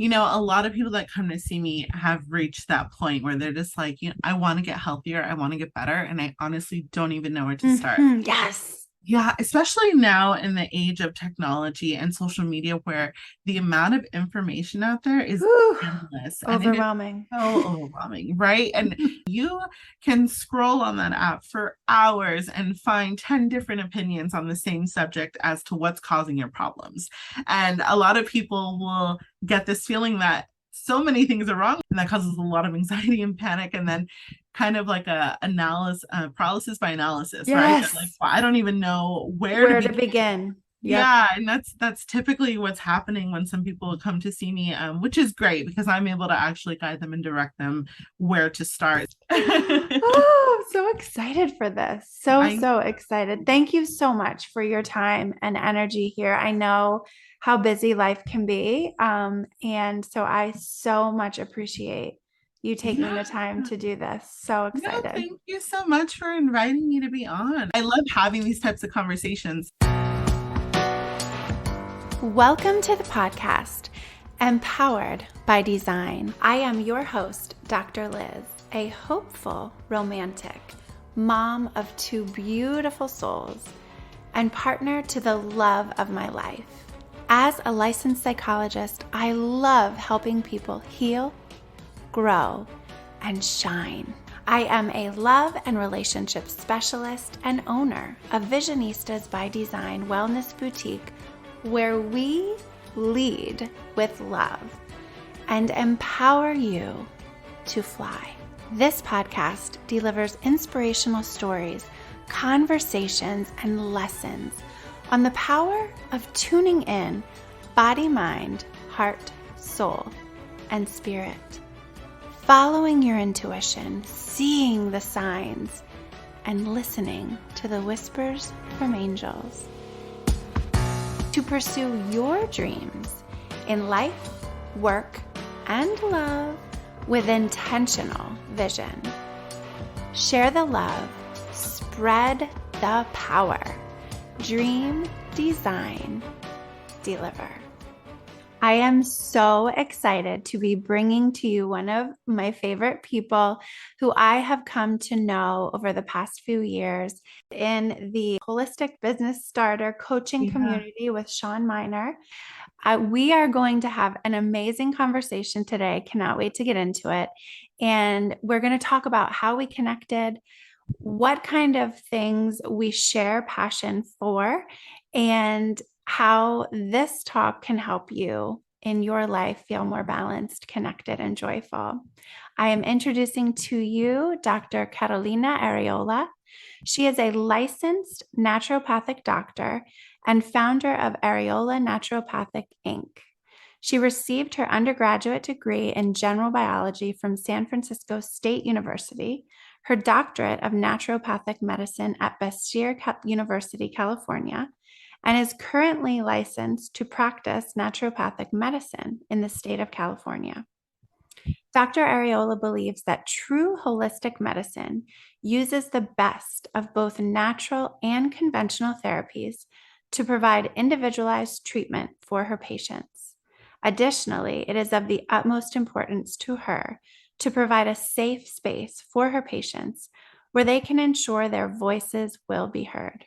a lot of people that come to see me have reached that point where they're just like, I want to get healthier, I want to get better, and I honestly don't even know where to start. Yes. Yeah, especially now in the age of technology and social media, where the amount of information out there is Whew. endless and it is Overwhelming. so overwhelming, right? And you can scroll on that app for hours and find 10 different opinions on the same subject as to what's causing your problems. And a lot of people will get this feeling that so many things are wrong, and that causes a lot of anxiety and panic. And then kind of like a analysis paralysis by analysis, right? That like, Yes. well, I don't even know where to Where to begin. begin? Yep. Yeah, and that's typically what's happening when some people come to see me, which is great because I'm able to actually guide them and direct them where to start. Oh, so excited for this. So, I so excited. Thank you so much for your time and energy here. I know how busy life can be. And so I so much appreciate you taking Yeah. the time to do this. So No, excited. thank you so much for inviting me to be on. I love having these types of conversations. Welcome to the podcast, Empowered by Design. I am your host, Dr. Liz, a hopeful romantic, mom of two beautiful souls, and partner to the love of my life. As a licensed psychologist, I love helping people heal, grow, and shine. I am a love and relationship specialist and owner of Visionistas by Design Wellness Boutique, where we lead with love and empower you to fly. This podcast delivers inspirational stories, conversations, and lessons on the power of tuning in body, mind, heart, soul, and spirit. Following your intuition, seeing the signs, and listening to the whispers from angels. To pursue your dreams in life, work, and love with intentional vision. Share the love, spread the power. Dream, design, deliver. I am so excited to be bringing to you one of my favorite people who I have come to know over the past few years in the Holistic Business Starter coaching community with Sean Miner. We are going to have an amazing conversation today. Cannot wait to get into it. And we're going to talk about how we connected, what kind of things we share passion for, and how this talk can help you in your life feel more balanced, connected, and joyful. I am introducing to you Dr. Carolina Arreola. She is a licensed naturopathic doctor and founder of Arreola Naturopathic Inc. She received her undergraduate degree in general biology from San Francisco State University, her doctorate of naturopathic medicine at Bastyr University, California, and is currently licensed to practice naturopathic medicine in the state of California. Dr. Arreola believes that true holistic medicine uses the best of both natural and conventional therapies to provide individualized treatment for her patients. Additionally, it is of the utmost importance to her to provide a safe space for her patients where they can ensure their voices will be heard.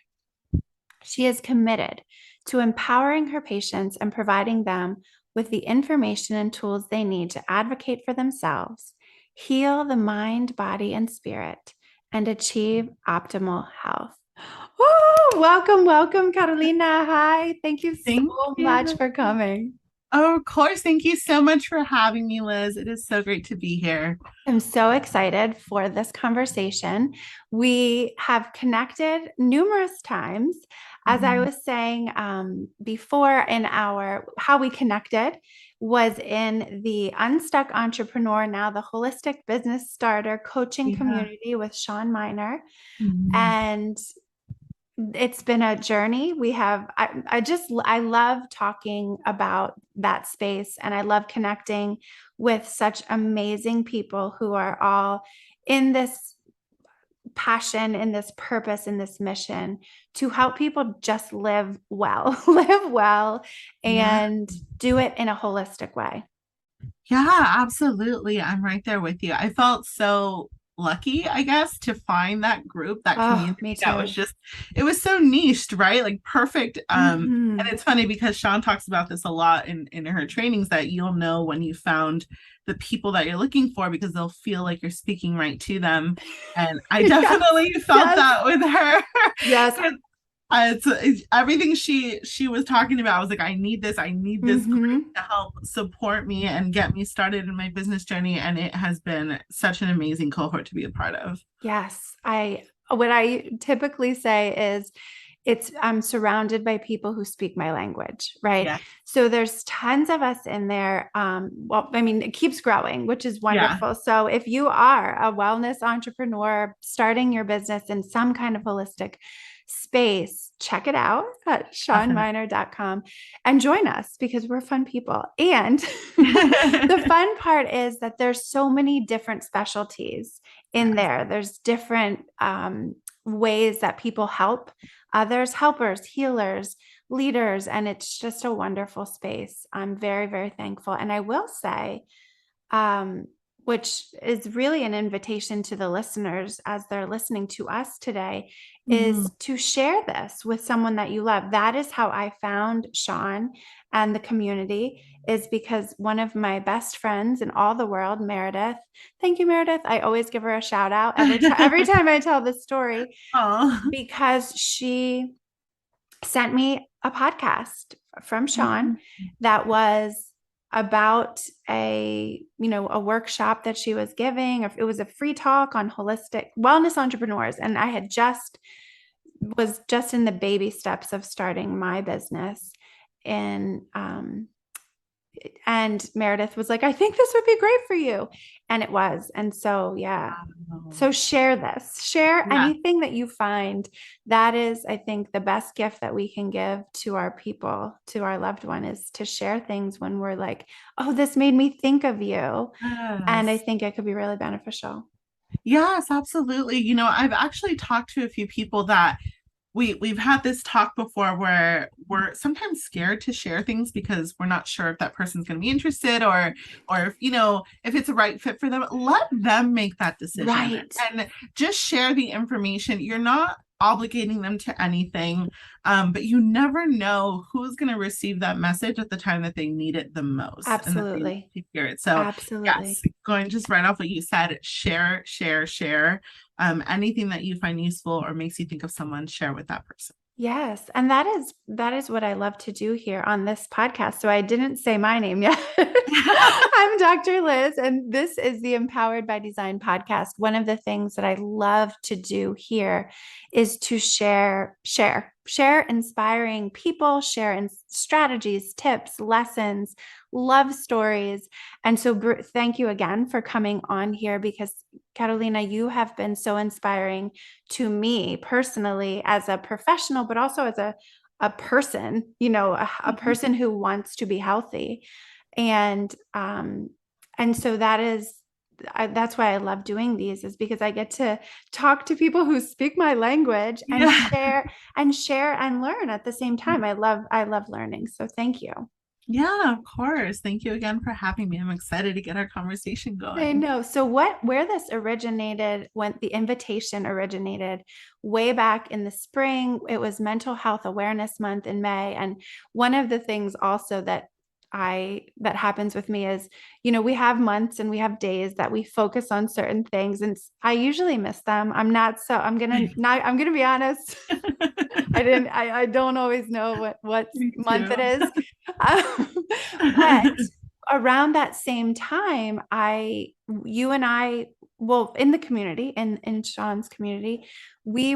She is committed to empowering her patients and providing them with the information and tools they need to advocate for themselves, heal the mind, body, and spirit, and achieve optimal health. Oh, welcome, welcome, Carolina. Hi. Thank you so Thank much you. for coming. Oh, of course. Thank you so much for having me, Liz. It is so great to be here. I'm so excited for this conversation. We have connected numerous times. As I was saying before, in our how we connected was in the Unstuck Entrepreneur, now the Holistic Business Starter coaching Yeah. community with Sean Miner. Mhm. And it's been a journey. I love talking about that space, and I love connecting with such amazing people who are all in this passion, in this purpose, in this mission to help people just live well, live well, Yeah. and do it in a holistic way. Yeah, absolutely. I'm right there with you. I felt so lucky, I guess, to find that group, that Oh, community me that was too. just, it was so niched, right? Like perfect. And Hmm. it's funny because Sean talks about this a lot in her trainings that you'll know when you found the people that you're looking for because they'll feel like you're speaking right to them. And I Yes, definitely felt yes, that with her. yes. It's everything she was talking about. I was like, I need this group Hmm. to help support me and get me started in my business journey. And it has been such an amazing cohort to be a part of. Yes. What I typically say is I'm surrounded by people who speak my language, right? Yeah. So there's tons of us in there. Well, I mean, it keeps growing, which is Yeah. wonderful. So if you are a wellness entrepreneur starting your business in some kind of holistic space, check it out at Definitely. seanminer.com and join us because we're fun people. And the fun part is that there's so many different specialties in Yes. there. There's different ways that people help others, helpers, healers, leaders, and it's just a wonderful space. I'm very, very thankful. And I will say, um, which is really an invitation to the listeners as they're listening to us today, Mhm. is to share this with someone that you love. That is how I found Sean and the community, is because one of my best friends in all the world, Meredith, thank you, Meredith. I always give her a shout out every time I tell this story Oh. because she sent me a podcast from Sean Mhm. that was about a workshop that she was giving. It was a free talk on holistic wellness entrepreneurs, and I had just in the baby steps of starting my business. And Meredith was like, I think this would be great for you. And it was. And so, yeah. Wow. So share this, share Yeah. anything that you find. That is, I think, the best gift that we can give to our people, to our loved one, is to share things when we're like, oh, this made me think of you. And I Yes. think it could be really beneficial. Yes, absolutely. I've actually talked to a few people that we've had this talk before where we're sometimes scared to share things because we're not sure if that person's going to be interested or if if it's a right fit for them. Let them make that decision Right. and just share the information. You're not obligating them to anything, but you never know who's going to receive that message at the time that they need it the most and that they need Absolutely. to hear it. So yes, Absolutely. going just right off what you said, share, share, share. Anything that you find useful or makes you think of someone, share with that person. Yes, and that is what I love to do here on this podcast. So I didn't say my name yet. I'm Dr. Liz, and this is the Empowered by Design podcast. One of the things that I love to do here is to share inspiring people, share strategies, tips, lessons, love stories. And so thank you again for coming on here because Catalina, you have been so inspiring to me personally as a professional, but also as a person, a person who wants to be healthy. And so that's why I love doing these, is because I get to talk to people who speak my language and Yeah. share and learn at the same time. I love learning. So thank you. Yeah, of course. Thank you again for having me. I'm excited to get our conversation I going. know. So where this originated, when the invitation originated way back in the spring, it was Mental Health Awareness Month in May. And one of the things also that happens with me is, we have months and we have days that we focus on certain things, and I usually miss them. I'm gonna be honest. I don't always know what Me month it too. is. But around that same time, you and I, well, in the community, in Sean's community, we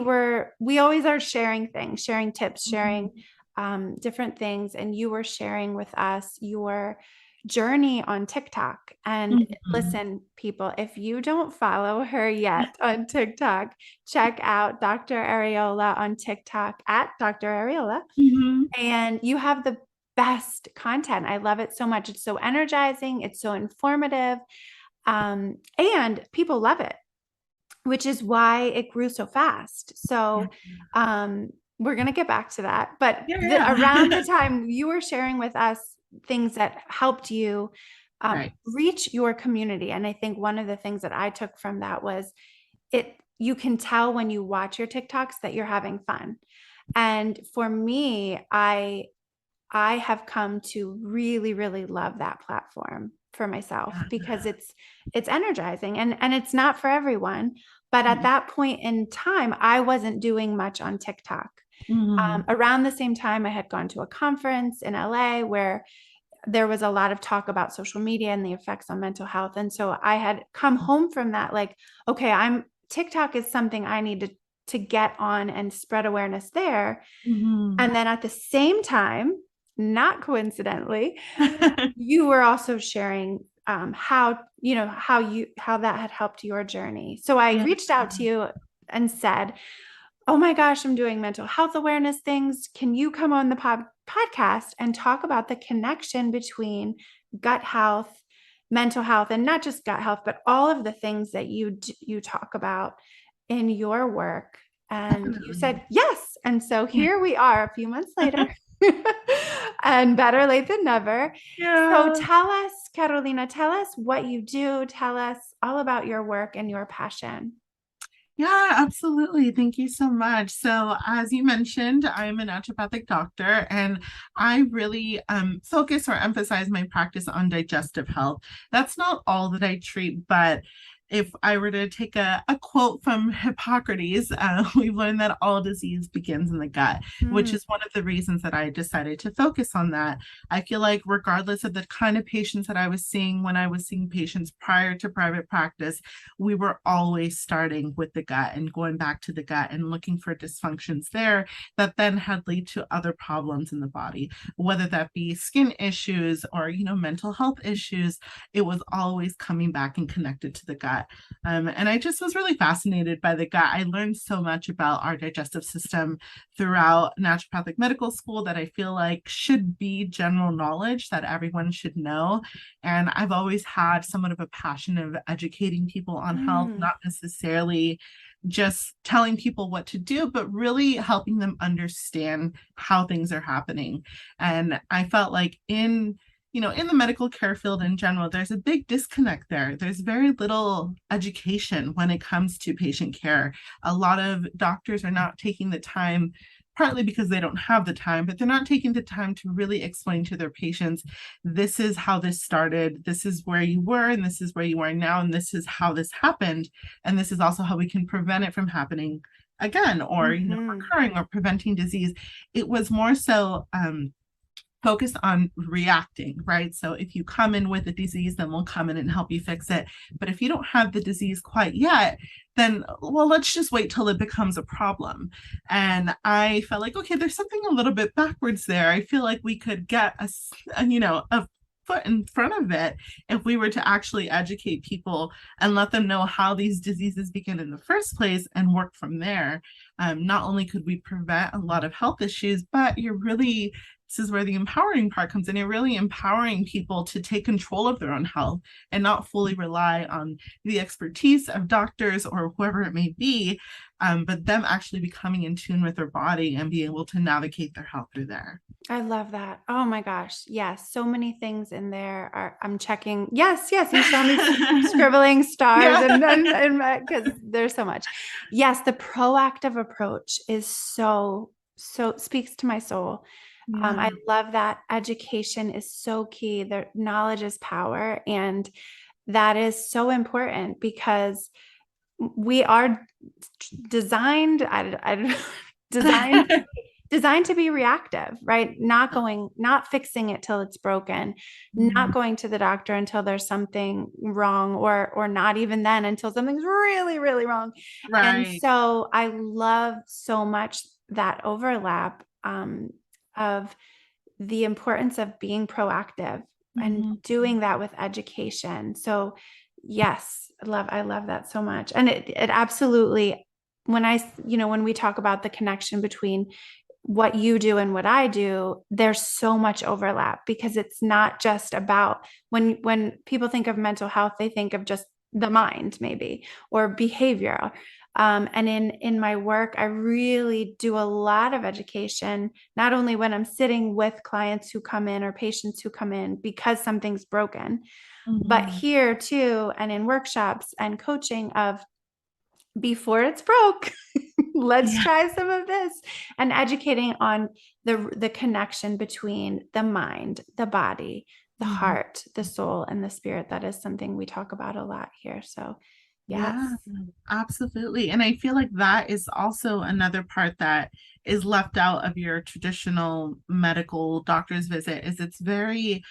always are sharing things, sharing tips, sharing Mhm. different things. And you were sharing with us your journey on TikTok. And Mhm. listen, people, if you don't follow her yet on TikTok, check out Dr. Arreola on TikTok at Dr. Arreola. Mhm. And you have the best content. I love it so much. It's so energizing, it's so informative, and people love it, which is why it grew so fast. Yeah. So, we're going to get back to that. But Yeah. around the time you were sharing with us things that helped you, Right. reach your community. And I think one of the things that I took from that was you can tell when you watch your TikToks that you're having fun. And for me, I have come to really, really love that platform for myself because it's energizing and it's not for everyone. But at that point in time, I wasn't doing much on TikTok. Mm-hmm. Around the same time, I had gone to a conference in LA where there was a lot of talk about social media and the effects on mental health. And so I had come home from that, like, okay, TikTok is something I need to get on and spread awareness there. Mm-hmm. And then at the same time, not coincidentally, you were also sharing how that had helped your journey. So I Yeah. reached out to you and said, oh my gosh, I'm doing mental health awareness things. Can you come on the podcast and talk about the connection between gut health, mental health, and not just gut health, but all of the things that you talk about in your work? And you Definitely. said yes. And so Yeah. here we are a few months later, and better late than never. So Yeah. tell us, Carolina, tell us what you do. Tell us all about your work and your passion. Yeah, absolutely. Thank you so much. So, as you mentioned, I'm a naturopathic doctor, and I really focus or emphasize my practice on digestive health. That's not all that I treat, but if I were to take a quote from Hippocrates, we've learned that all disease begins in the gut, which Mm, is one of the reasons that I decided to focus on that. I feel like, regardless of the kind of patients that I was seeing when I was seeing patients prior to private practice, we were always starting with the gut and going back to the gut and looking for dysfunctions there that then had lead to other problems in the body, whether that be skin issues or, mental health issues. It was always coming back and connected to the gut. And I just was really fascinated by the gut. I learned so much about our digestive system throughout naturopathic medical school that I feel like should be general knowledge that everyone should know. And I've always had somewhat of a passion of educating people on health, mm, not necessarily just telling people what to do, but really helping them understand how things are happening. And I felt like in the medical care field in general, there's a big disconnect there. There's very little education when it comes to patient care. A lot of doctors are not taking the time, partly because they don't have the time, but they're not taking the time to really explain to their patients, this is how this started, this is where you were, and this is where you are now, and this is how this happened, and this is also how we can prevent it from happening again, or mhm, recurring or preventing disease. It was more so focused on reacting, right? So if you come in with a disease, then we'll come in and help you fix it. But if you don't have the disease quite yet, then, well, let's just wait till it becomes a problem. And I felt like, okay, there's something a little bit backwards there. I feel like we could get a foot in front of it if we were to actually educate people and let them know how these diseases begin in the first place and work from there. Not only could we prevent a lot of health issues, but this is where the empowering part comes in. You're really empowering people to take control of their own health and not fully rely on the expertise of doctors or whoever it may be, but them actually becoming in tune with their body and being able to navigate their health through there. I love that. Oh my gosh. Yes. So many things in there I'm checking. Yes. Yes. You saw me scribbling stars Yeah. and because there's so much. Yes. The proactive approach is so speaks to my soul. I Yeah. love that education is so key. The knowledge is power. And that is so important because we are designed, designed designed to be reactive, right? Not fixing it till it's broken, not going to the doctor until there's something wrong, or not even then until something's really, really wrong. And Right. so I love so much that overlap of the importance of being proactive and Mhm. doing that with education. So yes, I love that so much. And it absolutely, when we talk about the connection between what you do and what I do, there's so much overlap because it's not just about when people think of mental health, they think of just the mind maybe, or behavioral. And in my work, I really do a lot of education, not only when I'm sitting with clients who come in or patients who come in because something's broken, but Mhm. here too, and in workshops and coaching of before it's broke, let's Yeah. try some of this, and educating on the connection between the mind, the body, the Mhm. heart, the soul, and the spirit. That is something we talk about a lot here. So yes. Yeah, absolutely. And I feel like that is also another part that is left out of your traditional medical doctor's visit is it's very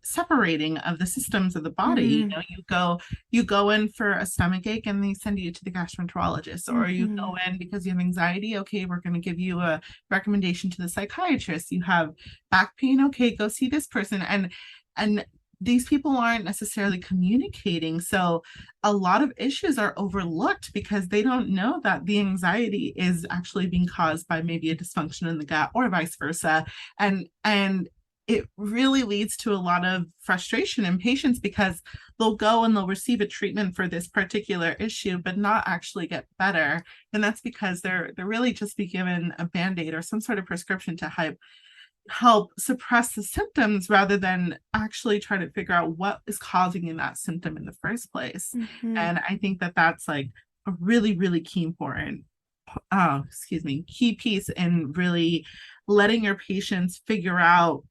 separating of the systems of the body. Mm-hmm. You go in for a stomach ache and they send you to the gastroenterologist, or you Mm-hmm. go in because you have anxiety, okay, we're going to give you a recommendation to the psychiatrist. You have back pain, okay, go see this person. And these people aren't necessarily communicating. So a lot of issues are overlooked because they don't know that the anxiety is actually being caused by maybe a dysfunction in the gut or vice versa. And it really leads to a lot of frustration in patients because they'll go and they'll receive a treatment for this particular issue but not actually get better. And that's because they're really just be given a band-aid or some sort of prescription to help suppress the symptoms rather than actually try to figure out what is causing that symptom in the first place. Mm-hmm. And I think that that's like a really, really key important, key piece in really letting your patients figure out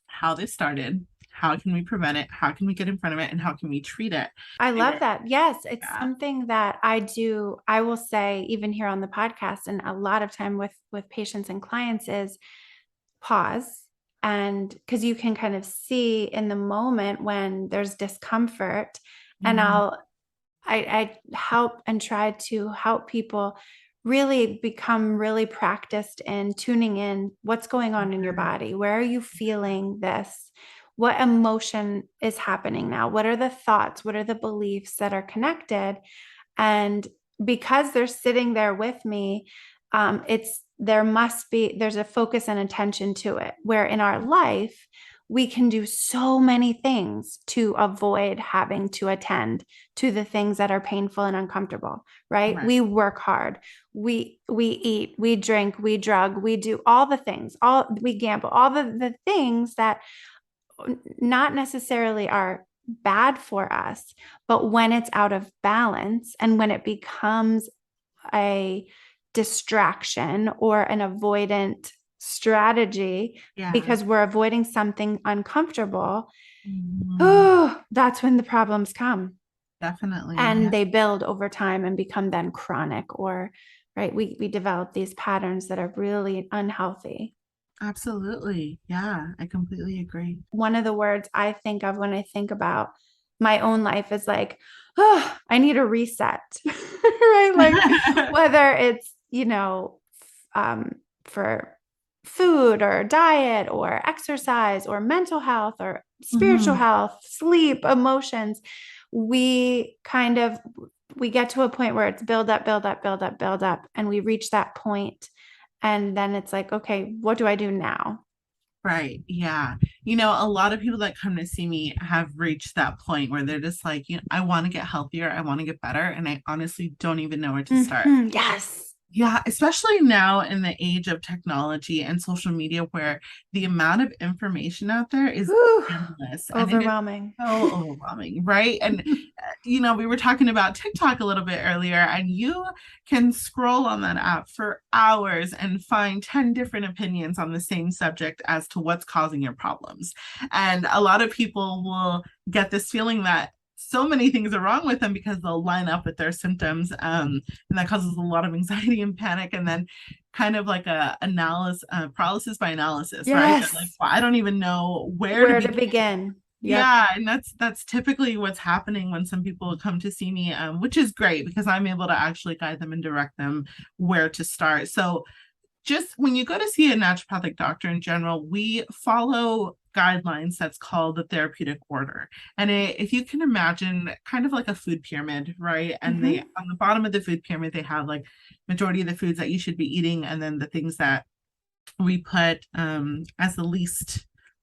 how this started, how can we prevent it, how can we get in front of it, and how can we treat it. I love that. Yes, it's Yeah. something that I do. I will say, even here on the podcast, and a lot of time with patients and clients, is pause. And because you can kind of see in the moment when there's discomfort, and Mhm. I help and try to help people really become really practiced in tuning in what's going on in your body. Where are you feeling this? What emotion is happening now? What are the thoughts? What are the beliefs that are connected? And because they're sitting there with me, there's a focus and attention to it, where in our life we can do so many things to avoid having to attend to the things that are painful and uncomfortable, right? Right. We work hard, we eat, we drink, we drug, we do all the things, all we gamble, all the things that not necessarily are bad for us, but when it's out of balance and when it becomes a distraction or an avoidant strategy Yeah. because we're avoiding something uncomfortable, Mhm. oh, that's when the problems come, Definitely. and Yeah. they build over time and become then chronic, or right, we develop these patterns that are really unhealthy. Absolutely. Yeah. I completely agree. One of the words I think of when I think about my own life is like, oh, I need a reset, right? Like whether it's, for food or diet or exercise or mental health or spiritual Mhm. health, sleep, emotions, we kind of we get to a point where it's build up, build up, build up, build up, and we reach that point, and then it's like, okay, what do I do now? Right. Yeah. A lot of people that come to see me have reached that point where they're just like, I want to get healthier. I want to get better. And I honestly don't even know where to start. Mm-hmm. Yes. Yeah, especially now in the age of technology and social media, where the amount of information out there is Whew. endless and it is Overwhelming. so overwhelming, right? And, we were talking about TikTok a little bit earlier, and you can scroll on that app for hours and find 10 different opinions on the same subject as to what's causing your problems. And a lot of people will get this feeling that so many things are wrong with them because they'll line up with their symptoms. And that causes a lot of anxiety and panic, and then kind of like a analysis paralysis by analysis, right? They're like, Yes. well, I don't even know where to Where to begin. begin? Yep. Yeah, and that's typically what's happening when some people come to see me, which is great because I'm able to actually guide them and direct them where to start. So just when you go to see a naturopathic doctor in general, we follow guidelines that's called the therapeutic order. And if you can imagine kind of like a food pyramid, right? And they Mm-hmm. on the bottom of the food pyramid, they have like majority of the foods that you should be eating, and then the things that we put as the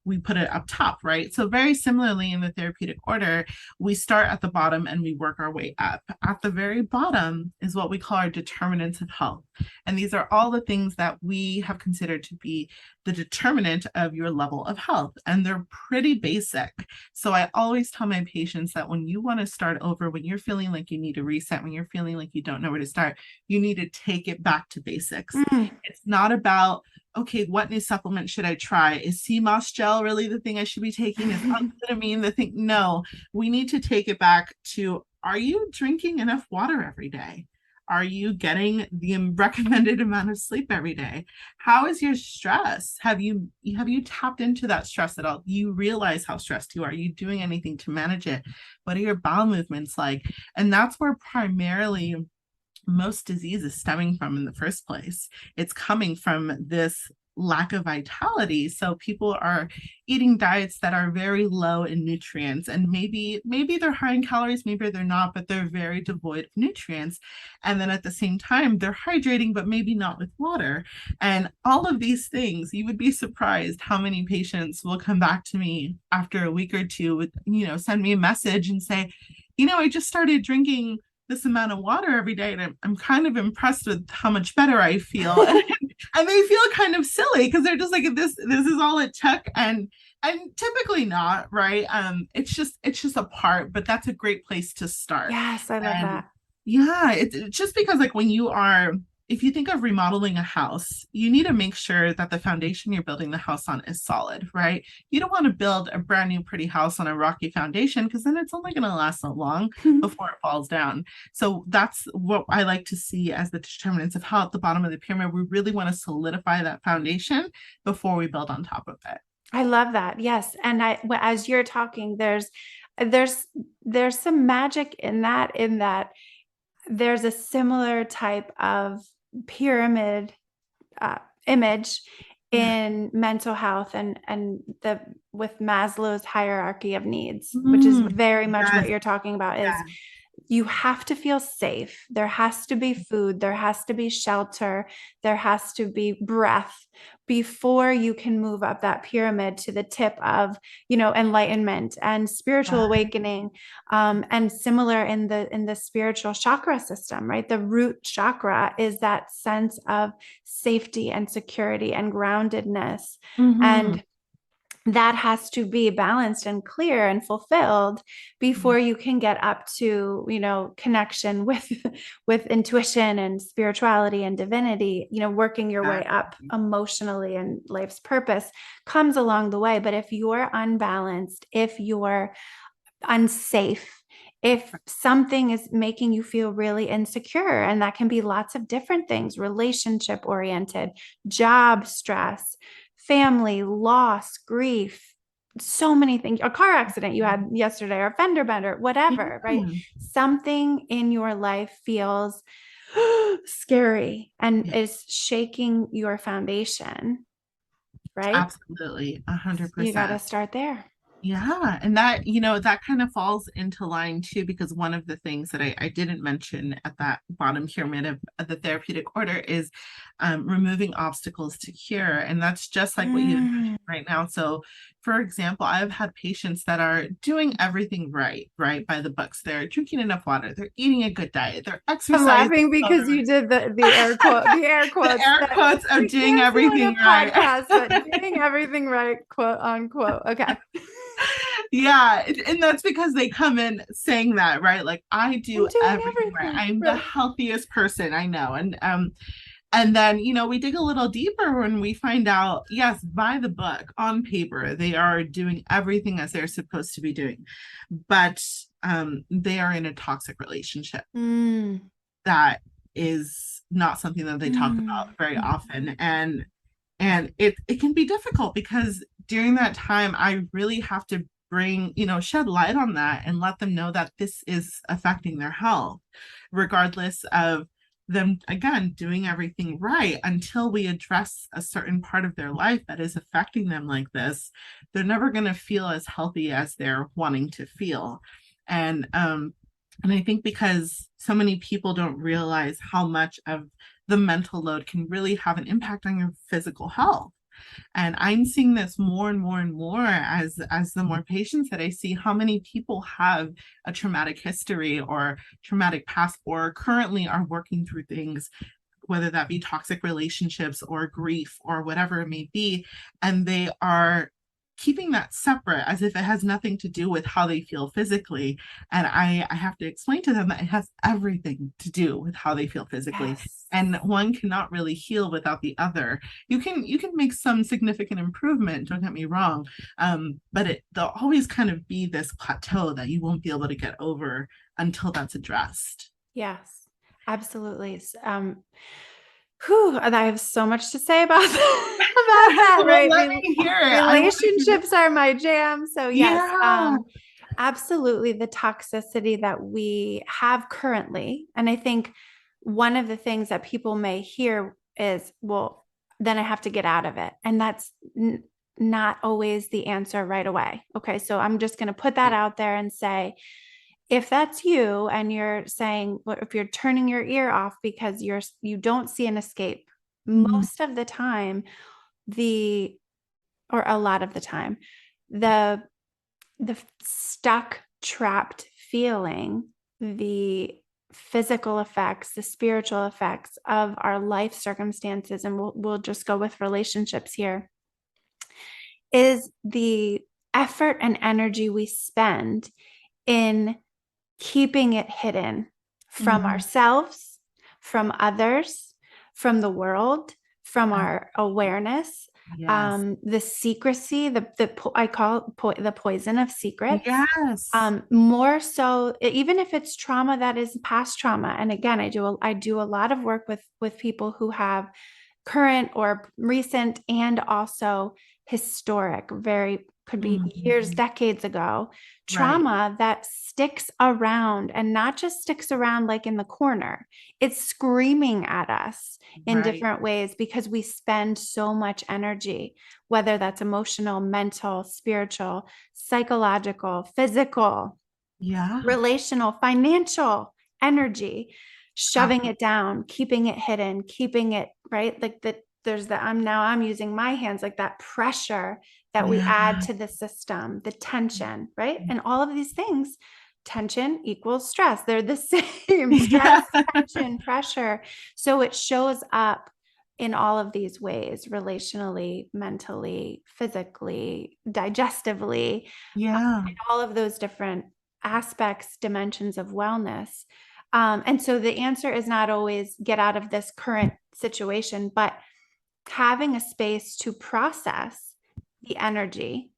we put it up top, right? So very similarly in the therapeutic order, we start at the bottom and we work our way up. At the very bottom is what we call our determinants of health. And these are all the things that we have considered to be the determinant of your level of health. And they're pretty basic. So I always tell my patients that when you want to start over, when you're feeling like you need a reset, when you're feeling like you don't know where to start, you need to take it back to basics. It's not about, okay, what new supplement should I try? Is sea moss gel really the thing I should be taking? Is amphetamine the thing? No, we need to take it back to, are you drinking enough water every day? Are you getting the recommended amount of sleep every day? How is your stress? Have you tapped into that stress at all? Do you realize how stressed you are? Are you doing anything to manage it? What are your bowel movements like? And that's where primarily most disease is stemming from in the first place. It's coming from this lack of vitality. So people are eating diets that are very low in nutrients, and maybe they're high in calories, maybe they're not, but they're very devoid of nutrients. And then at the same time, they're hydrating, but maybe not with water. And all of these things, you would be surprised how many patients will come back to me after a week or two with, send me a message and say, I just started drinking this amount of water every day, and I'm kind of impressed with how much better I feel. And they feel kind of silly because they're just like, this is all it took. And typically not, right? It's just a part, but that's a great place to start. Yes, I love that. Yeah, it's just because like if you think of remodeling a house, you need to make sure that the foundation you're building the house on is solid, right? You don't want to build a brand new pretty house on a rocky foundation because then it's only going to last so long before it falls down. So that's what I like to see as the determinants of health at the bottom of the pyramid. We really want to solidify that foundation before we build on top of it. I love that. Yes. And as you're talking, there's some magic in that there's a similar type of pyramid image in mental health and with Maslow's hierarchy of needs, which is very much what you're talking about. Is you have to feel safe. There has to be food. There has to be shelter. There has to be breath before you can move up that pyramid to the tip of, enlightenment and spiritual awakening. And similar in the spiritual chakra system, right? The root chakra is that sense of safety and security and groundedness. And that has to be balanced and clear and fulfilled before you can get up to, connection with intuition and spirituality and divinity, working your way up emotionally, and life's purpose comes along the way. But if you're unbalanced, if you're unsafe, if something is making you feel really insecure, and that can be lots of different things, relationship oriented, job stress, family, loss, grief, so many things, a car accident you had yesterday, or a fender bender, whatever, right? Something in your life feels scary and is shaking your foundation, right? Absolutely. 100%. You got to start there. Yeah. And that, that kind of falls into line too, because one of the things that I didn't mention at that bottom pyramid of the therapeutic order is removing obstacles to cure. And that's just like what you mentioned right now. So for example, I've had patients that are doing everything right by the books. They're drinking enough water. They're eating a good diet. They're exercising. I'm laughing because you did the air quote, the air quotes. The air quotes of doing everything right. Podcast, but doing everything right, quote unquote. Okay. Yeah. And that's because they come in saying that, right? Like, I do everything right. I'm the healthiest person I know. And then, we dig a little deeper when we find out, yes, by the book, on paper, they are doing everything as they're supposed to be doing. But they are in a toxic relationship. That is not something that they talk about very often. And it can be difficult because during that time, I really have to shed light on that and let them know that this is affecting their health, regardless of them, again, doing everything right. Until we address a certain part of their life that is affecting them like this, they're never going to feel as healthy as they're wanting to feel. And I think because so many people don't realize how much of the mental load can really have an impact on your physical health. And I'm seeing this more and more and more as the more patients that I see, how many people have a traumatic history or traumatic past, or currently are working through things, whether that be toxic relationships or grief or whatever it may be, and they are keeping that separate as if it has nothing to do with how they feel physically. And I have to explain to them that it has everything to do with how they feel physically. Yes. And one cannot really heal without the other. You can make some significant improvement, don't get me wrong. But there'll always kind of be this plateau that you won't be able to get over until that's addressed. Yes, absolutely. I have so much to say about about that, Well, right? let me hear it. Relationships are my jam. So yes, Yeah. absolutely the toxicity that we have currently. And I think one of the things that people may hear is, well, then I have to get out of it. And that's not always the answer right away. Okay. So I'm just going to put that out there and say, if that's you and you're saying, if you're turning your ear off because you don't see an escape, most of the time, or a lot of the time, the stuck, trapped feeling, the physical effects, the spiritual effects of our life circumstances, and we'll just go with relationships here, is the effort and energy we spend in keeping it hidden from ourselves, from others, from the world, from our awareness. Yes. The secrecy, I call the poison of secrets. Yes. More so, even if it's trauma that is past trauma. And again, I do a lot of work with people who have current or recent and also historic, could be years, decades ago, trauma that sticks around, and not just sticks around like in the corner. It's screaming at us in different ways because we spend so much energy, whether that's emotional, mental, spiritual, psychological, physical, relational, financial energy, shoving it down, keeping it hidden, keeping it right. Like I'm using my hands, like that pressure that we add to the system, the tension, right? And all of these things, tension equals stress. They're the same. Stress, tension, pressure. So it shows up in all of these ways, relationally, mentally, physically, digestively, in all of those different aspects, dimensions of wellness. And so the answer is not always get out of this current situation, but having a space to process the energy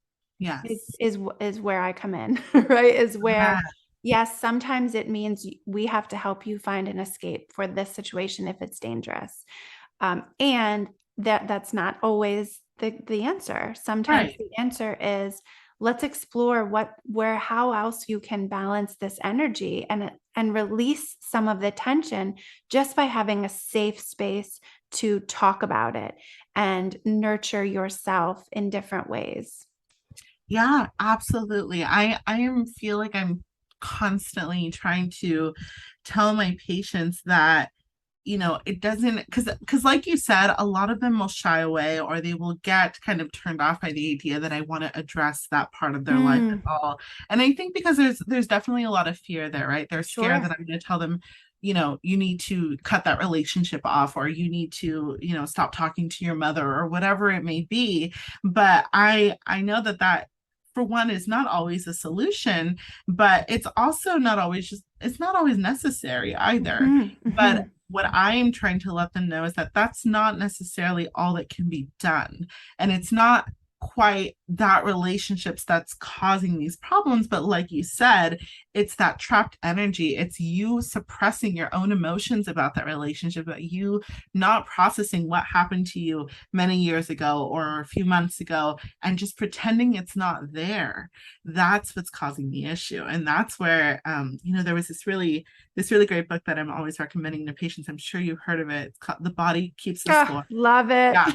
is where I come in, right? Is where, yes, sometimes it means we have to help you find an escape for this situation if it's dangerous. And that's not always the answer. Sometimes the answer is, let's explore how else you can balance this energy and release some of the tension just by having a safe space to talk about it and nurture yourself in different ways. Yeah, absolutely. I feel like I'm constantly trying to tell my patients that, it doesn't, because like you said, a lot of them will shy away, or they will get kind of turned off by the idea that I want to address that part of their life at all. And I think because there's definitely a lot of fear there, right? They're scared that I'm going to tell them, you need to cut that relationship off, or you need to, stop talking to your mother, or whatever it may be. But I know that for one is not always a solution, but it's also not always it's not always necessary either. But what I'm trying to let them know is that that's not necessarily all that can be done. And it's not quite that relationships that's causing these problems, but like you said, it's that trapped energy. It's you suppressing your own emotions about that relationship, but you not processing what happened to you many years ago or a few months ago, and just pretending it's not there. That's what's causing the issue. And that's where there was this really great book that I'm always recommending to patients. I'm sure you've heard of it. It's called The Body Keeps the Score. Love it. Yeah.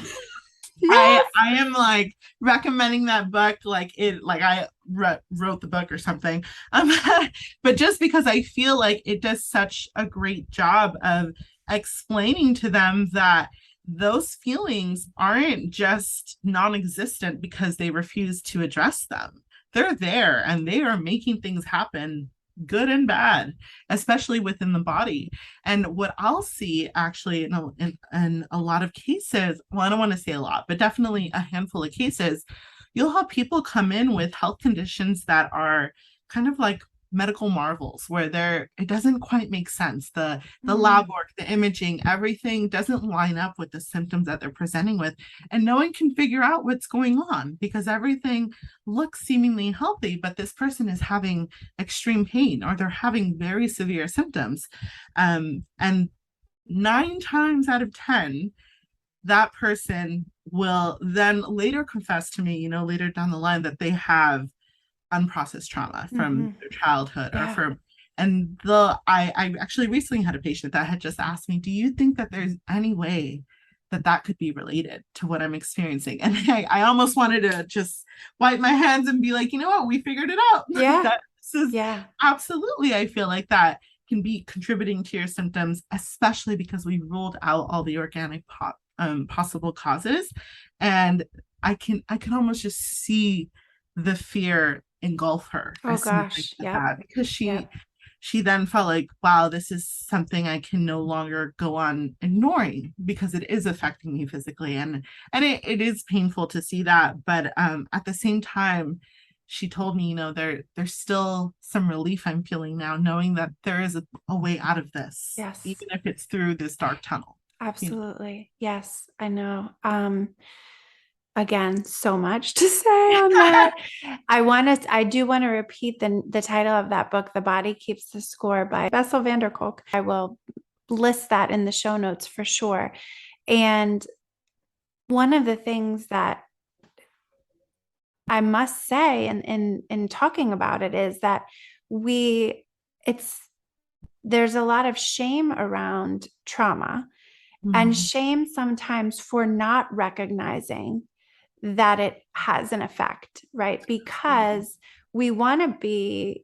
Yes. I am like recommending that book like I wrote the book or something. But just because I feel like it does such a great job of explaining to them that those feelings aren't just non-existent because they refuse to address them. They're there and they are making things happen, good and bad, especially within the body. And what I'll see actually in a lot of cases, well, I don't want to say a lot, but definitely a handful of cases, you'll have people come in with health conditions that are kind of like medical marvels where it doesn't quite make sense. The lab work, the imaging, everything doesn't line up with the symptoms that they're presenting with, and no one can figure out what's going on because everything looks seemingly healthy, but this person is having extreme pain or they're having very severe symptoms. And 9 times out of 10, that person will then later confess to me, later down the line, that they have unprocessed trauma from their childhood or from, and I actually recently had a patient that had just asked me, do you think that there's any way that could be related to what I'm experiencing? And I almost wanted to just wipe my hands and be like, you know what, we figured it out. That this is absolutely, I feel like that can be contributing to your symptoms, especially because we ruled out all the organic possible causes. And I can almost just see the fear engulf her. Oh gosh, yeah. Because she then felt like, wow, this is something I can no longer go on ignoring because it is affecting me physically, and it is painful to see that. But at the same time, she told me, there's still some relief I'm feeling now, knowing that there is a way out of this, even if it's through this dark tunnel. Absolutely. Yes, I know. Again, so much to say on that. I do want to repeat the title of that book, The Body Keeps the Score by Bessel van der Kolk. I will list that in the show notes for sure. And one of the things that I must say in talking about it is that there's a lot of shame around trauma and shame sometimes for not recognizing that it has an effect, right? Because we want to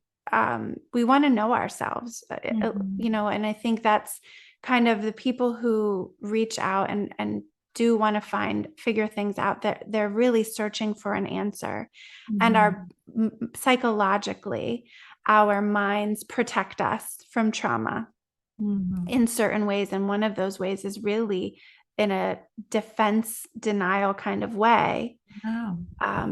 know ourselves, and I think that's kind of the people who reach out and do want to figure things out, that they're really searching for an answer. And psychologically, our minds protect us from trauma in certain ways. And one of those ways is really in a defense denial kind of way,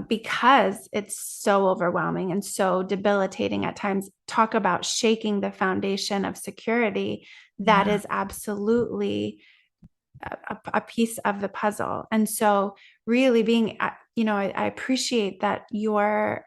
because it's so overwhelming and so debilitating at times. Talk about shaking the foundation of security. That is absolutely a piece of the puzzle. And so really being, I appreciate that your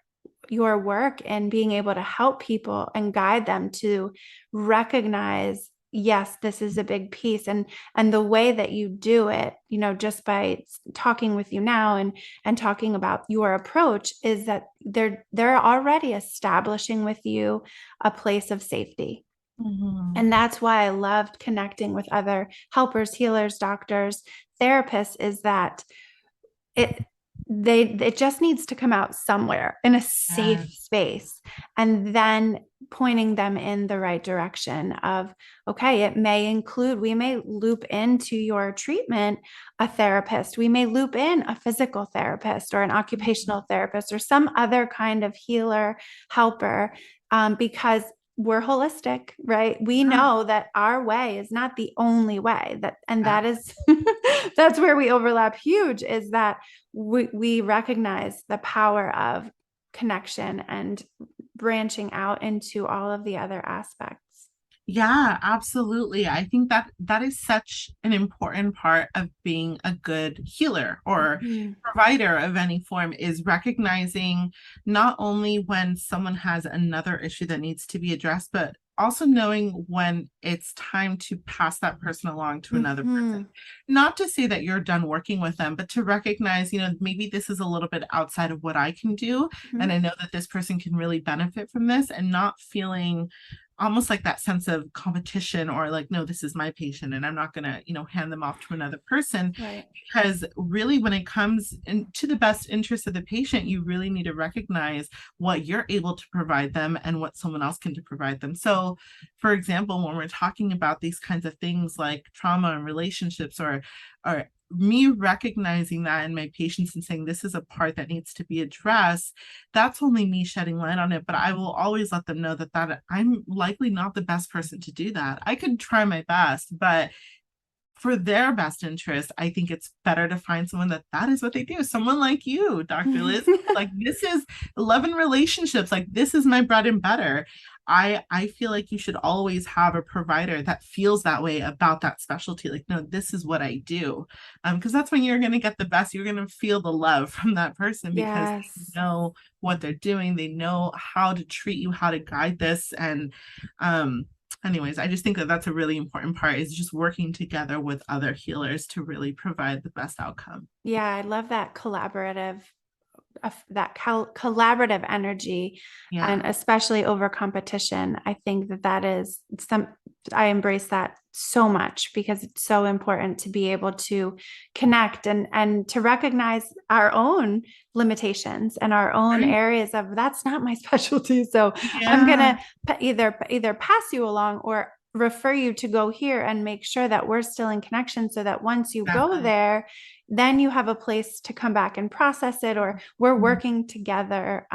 work and being able to help people and guide them to recognize, yes, this is a big piece. And the way that you do it, just by talking with you now and talking about your approach, is that they're already establishing with you a place of safety. And that's why I loved connecting with other helpers, healers, doctors, therapists, is that it just needs to come out somewhere in a safe space, and then pointing them in the right direction of, okay, we may loop into your treatment a therapist, we may loop in a physical therapist or an occupational therapist or some other kind of healer, helper, because we're holistic, right? We know that our way is not the only way, that is, that's where we overlap huge, is that we recognize the power of connection and branching out into all of the other aspects. Yeah, absolutely. I think that is such an important part of being a good healer or provider of any form, is recognizing not only when someone has another issue that needs to be addressed, but also knowing when it's time to pass that person along to another person. Not to say that you're done working with them, but to recognize, maybe this is a little bit outside of what I can do. And I know that this person can really benefit from this, and not feeling almost like that sense of competition, or like, no, this is my patient and I'm not going to, hand them off to another person. Right. Because really, when it comes to the best interest of the patient, you really need to recognize what you're able to provide them and what someone else can provide them. So, for example, when we're talking about these kinds of things like trauma and relationships or me recognizing that in my patients and saying this is a part that needs to be addressed, that's only me shedding light on it. But I will always let them know that I'm likely not the best person to do that. I could try my best, but for their best interest, I think it's better to find someone that is what they do. Someone like you, Dr. Liz, like this is love and relationships. Like this is my bread and butter. I feel like you should always have a provider that feels that way about that specialty. Like, no, this is what I do. Because that's when you're gonna get the best, you're gonna feel the love from that person because Yes. they know what they're doing, they know how to treat you, how to guide this. And anyways, I just think that that's a really important part, is just working together with other healers to really provide the best outcome. Yeah, I love that collaborative energy, and Yeah. especially over competition. I think that is I embrace that so much because it's so important to be able to connect and to recognize our own limitations and our own Right. areas of that's not my specialty. So I'm Yeah. gonna either pass you along or refer you to go here and make sure that we're still in connection so that once you go Exactly. there, then you have a place to come back and process it, or we're working together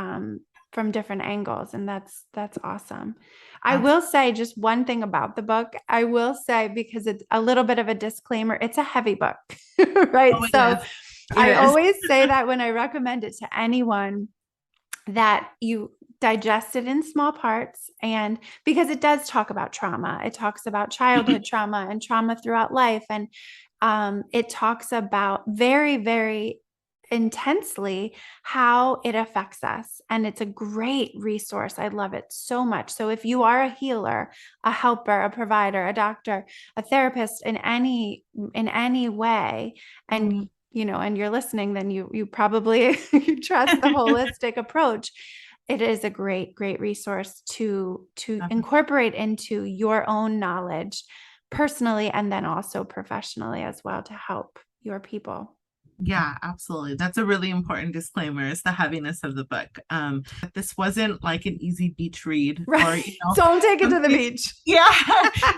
from different angles. And that's awesome. I will say just one thing about the book. I will say, because it's a little bit of a disclaimer, it's a heavy book, right? Oh, it So is. It I is. always say that when I recommend it to anyone, that you digest it in small parts. And because it does talk about trauma, it talks about childhood trauma and trauma throughout life. And it talks about very, very intensely how it affects us. And it's a great resource. I love it so much. So if you are a healer, a helper, a provider, a doctor, a therapist in any way, and and you're listening, then you probably you trust the holistic approach. It is a great resource to incorporate into your own knowledge personally and then also professionally as well to help your people. Yeah, absolutely. That's a really important disclaimer, is the heaviness of the book. This wasn't like an easy beach read, or Right. Don't take it to the beach. Yeah,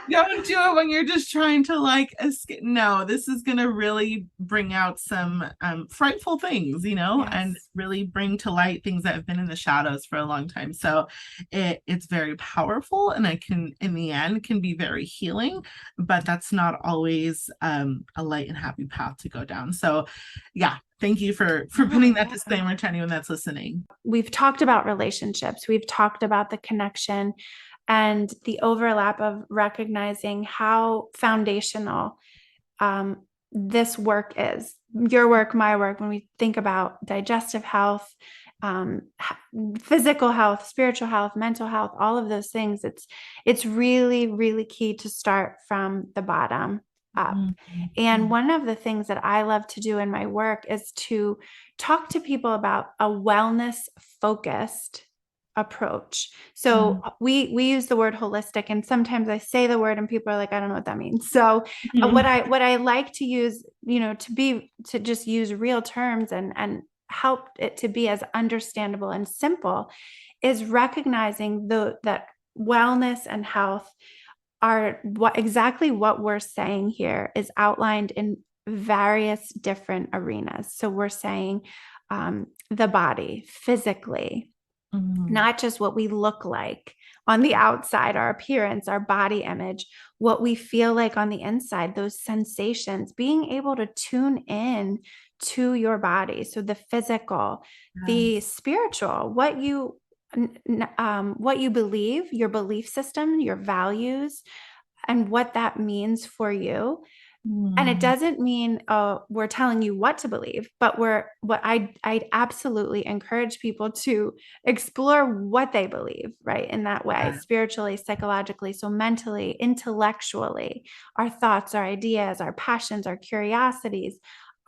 don't do it when you're just trying to like escape. No, this is gonna really bring out some frightful things, and Yes. really bring to light things that have been in the shadows for a long time. So it's very powerful, and it can, in the end, can be very healing, but that's not always a light and happy path to go down. So yeah, thank you for putting that disclaimer to anyone that's listening. We've talked about relationships, we've talked about the connection and the overlap of recognizing how foundational this work is, your work, my work, when we think about digestive health, um, physical health, spiritual health, mental health, all of those things. It's really, really key to start from the bottom up. And one of the things that I love to do in my work is to talk to people about a wellness focused approach. So we use the word holistic, and sometimes I say the word and people are like, I don't know what that means. So what I like to use, to just use real terms and help it to be as understandable and simple, is recognizing that wellness and health are exactly what we're saying here is outlined in various different arenas. So we're saying the body physically, not just what we look like on the outside, our appearance, our body image, what we feel like on the inside, those sensations, being able to tune in to your body. So the physical, the spiritual, what you believe, your belief system, your values, and what that means for you. And it doesn't mean we're telling you what to believe, but I'd absolutely encourage people to explore what they believe, right? In that way, spiritually, psychologically, so mentally, intellectually, our thoughts, our ideas, our passions, our curiosities,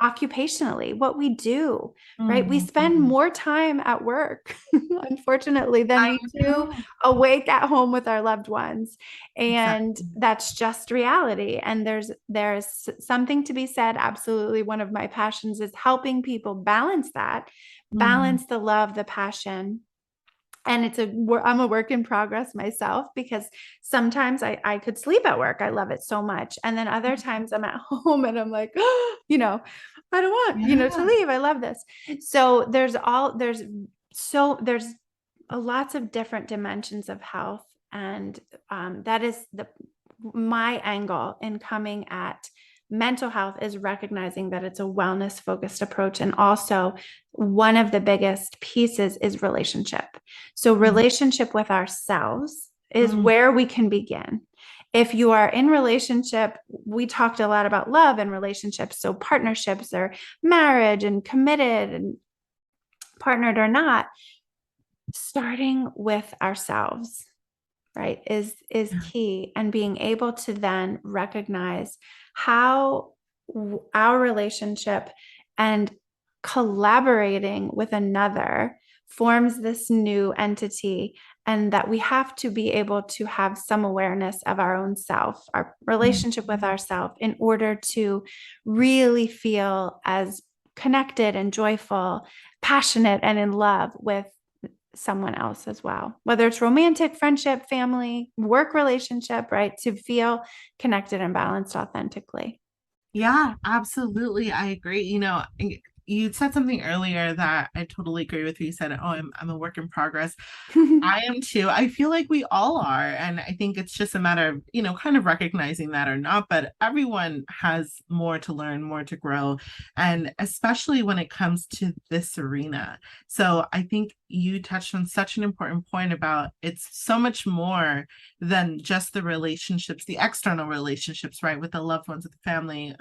occupationally, what we do, right? We spend more time at work, unfortunately, than we do awake at home with our loved ones. And that's just reality. And there's something to be said. Absolutely. One of my passions is helping people balance that, balance the love, the passion, And I'm a work in progress myself, because sometimes I could sleep at work. I love it so much. And then other times I'm at home and I'm like, I don't want, to Yeah. leave. I love this. So there's lots of different dimensions of health. And that is my angle in coming at mental health, is recognizing that it's a wellness focused approach. And also, one of the biggest pieces is relationship. So relationship with ourselves is Mm-hmm. where we can begin. If you are in relationship, we talked a lot about love and relationships. So partnerships or marriage and committed and partnered or not, starting with ourselves, right, is key. And being able to then recognize how our relationship and collaborating with another forms this new entity, and that we have to be able to have some awareness of our own self, our relationship with ourselves, in order to really feel as connected and joyful, passionate, and in love with someone else as well, whether it's romantic, friendship, family, work relationship, right? To feel connected and balanced authentically. Yeah, absolutely. I agree. You said something earlier that I totally agree with. You said, "Oh, I'm a work in progress." I am too. I feel like we all are. And I think it's just a matter of, kind of recognizing that or not. But everyone has more to learn, more to grow. And especially when it comes to this arena. So I think you touched on such an important point about it's so much more than just the relationships, the external relationships, right? With the loved ones, with the family,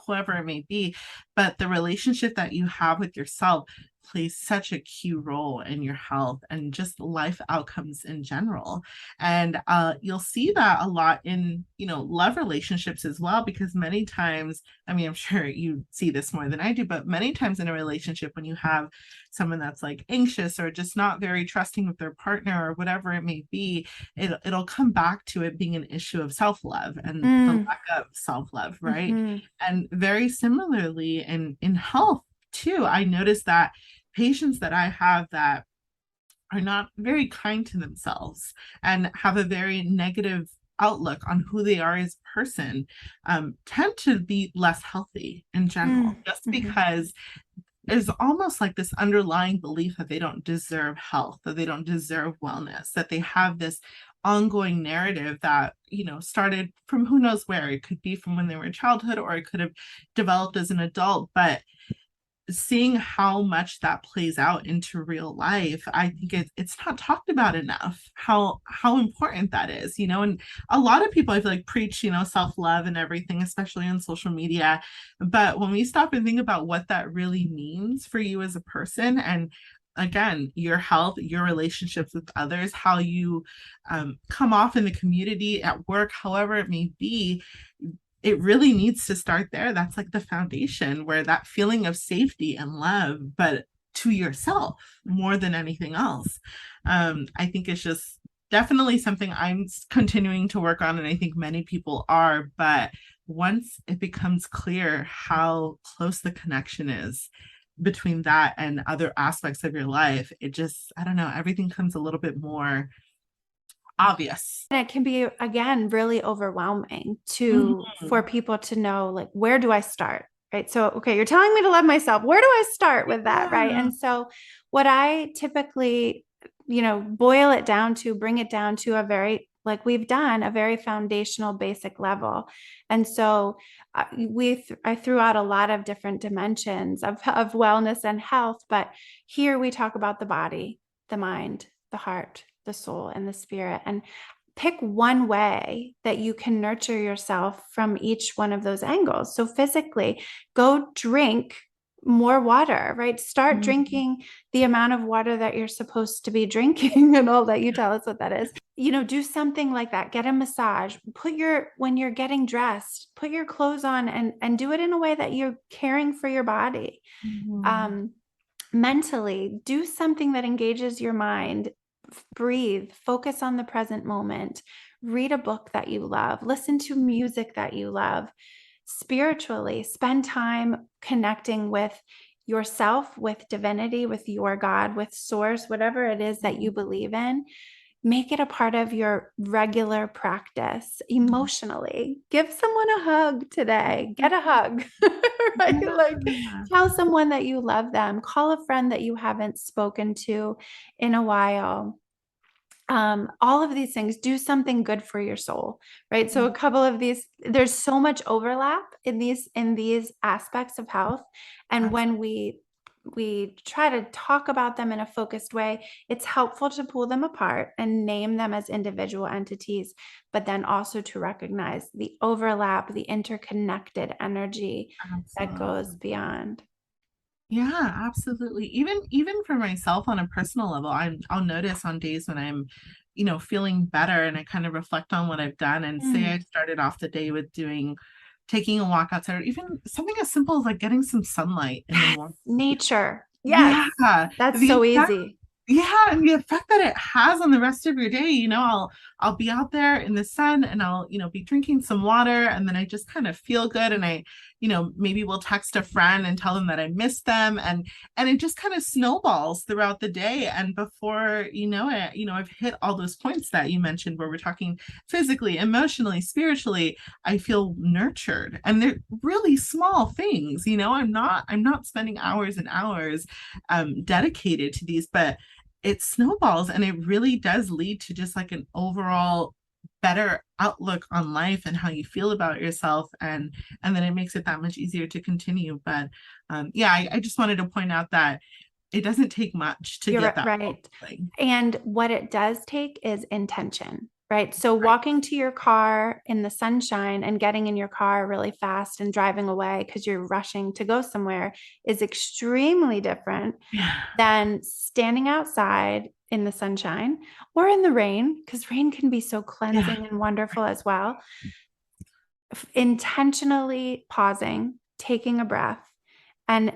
whoever it may be. But the relationship that you have with yourself plays such a key role in your health and just life outcomes in general. And you'll see that a lot in, love relationships as well, because many times, I mean, I'm sure you see this more than I do, but many times in a relationship, when you have someone that's like anxious or just not very trusting with their partner or whatever it may be, it'll come back to it being an issue of self-love and the lack of self-love, right? Mm-hmm. And very similarly in health too, I noticed that patients that I have that are not very kind to themselves and have a very negative outlook on who they are as a person tend to be less healthy in general, just Mm-hmm. because there's almost like this underlying belief that they don't deserve health, that they don't deserve wellness, that they have this ongoing narrative that started from who knows where. It could be from when they were in childhood, or it could have developed as an adult. But seeing how much that plays out into real life, I think it's not talked about enough, how important that is. And a lot of people, I feel like, preach self-love and everything, especially on social media. But when we stop and think about what that really means for you as a person, and again, your health, your relationships with others, how you come off in the community, at work, however it may be, it really needs to start there. That's like the foundation, where that feeling of safety and love, but to yourself more than anything else. I think it's just definitely something I'm continuing to work on, and I think many people are. But once it becomes clear how close the connection is between that and other aspects of your life, it just, I don't know, everything comes a little bit more obvious. And it can be, again, really overwhelming Mhm. for people to know, like, where do I start? Right. So, okay, you're telling me to love myself. Where do I start with that? Right. Yeah. And so what I typically, boil it down to, bring it down to a very, like we've done, a very foundational basic level. And so I threw out a lot of different dimensions of wellness and health, but here we talk about the body, the mind, the heart, the soul, and the spirit. And pick one way that you can nurture yourself from each one of those angles. So physically, go drink more water, right? Start Mhm. drinking the amount of water that you're supposed to be drinking, and all that. You tell us what that is. Do something like that. Get a massage. When you're getting dressed, put your clothes on, and do it in a way that you're caring for your body. Mhm. Um, Mentally, do something that engages your mind. Breathe, focus on the present moment, read a book that you love, listen to music that you love. Spiritually, spend time connecting with yourself, with divinity, with your God, with source, whatever it is that you believe in, make it a part of your regular practice emotionally. Give someone a hug today. Get a hug, right? Like Yeah. tell someone that you love them. Call a friend that you haven't spoken to in a while. All of these things, do something good for your soul, right? So a couple of these, there's so much overlap in these aspects of health. And when we try to talk about them in a focused way, it's helpful to pull them apart and name them as individual entities, but then also to recognize the overlap, the interconnected energy that goes Absolutely. beyond. Yeah, absolutely. Even for myself on a personal level, I'll notice on days when I'm, feeling better and I kind of reflect on what I've done and say I Mm. started off the day with taking a walk outside, or even something as simple as like getting some sunlight in the Yes, morning. nature. Yes, Yeah, that's the so effect easy. yeah, and the effect that it has on the rest of your day, I'll be out there in the sun and I'll, be drinking some water and then I just kind of feel good and I, maybe will text a friend and tell them that I missed them and it just kind of snowballs throughout the day and before you know it, I've hit all those points that you mentioned where we're talking physically, emotionally, spiritually. I feel nurtured and they're really small things, I'm not spending hours and hours dedicated to these, but it snowballs and it really does lead to just like an overall better outlook on life and how you feel about yourself and then it makes it that much easier to continue. But yeah, I just wanted to point out that it doesn't take much to get You're that right. thing. And what it does take is intention, right? So Right. walking to your car in the sunshine and getting in your car really fast and driving away because you're rushing to go somewhere is extremely different Yeah, than standing outside in the sunshine or in the rain, because rain can be so yeah, cleansing and wonderful as well. Intentionally pausing, taking a breath, and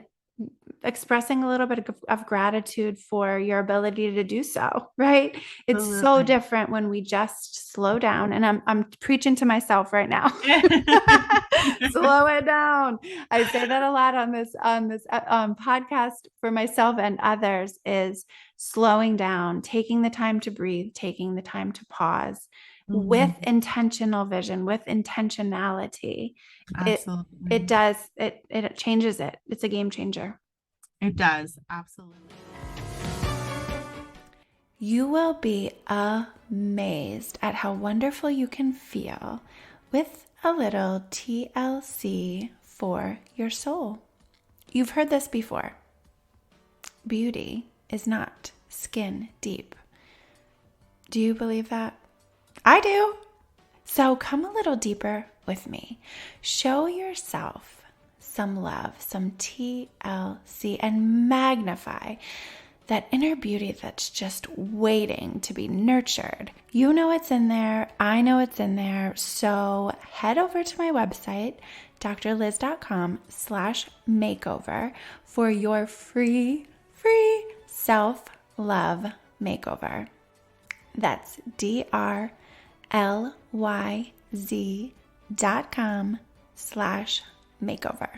expressing a little bit of gratitude for your ability to do so, right? It's so absolutely. different when we just slow down. And I'm preaching to myself right now. Slow it down. I say that a lot on this podcast for myself and others, is slowing down, taking the time to breathe, taking the time to pause with Mhm. intentional vision, with intentionality. It it Absolutely. does it changes it. It's a game changer. It does. Absolutely. You will be amazed at how wonderful you can feel with a little TLC for your soul. You've heard this before. Beauty is not skin deep. Do you believe that? I do. So come a little deeper with me. Show yourself some love, some TLC, and magnify that inner beauty that's just waiting to be nurtured. You know it's in there. I know it's in there. So head over to my website, drliz.com/makeover for your free self-love makeover. That's drlyz.com/makeover.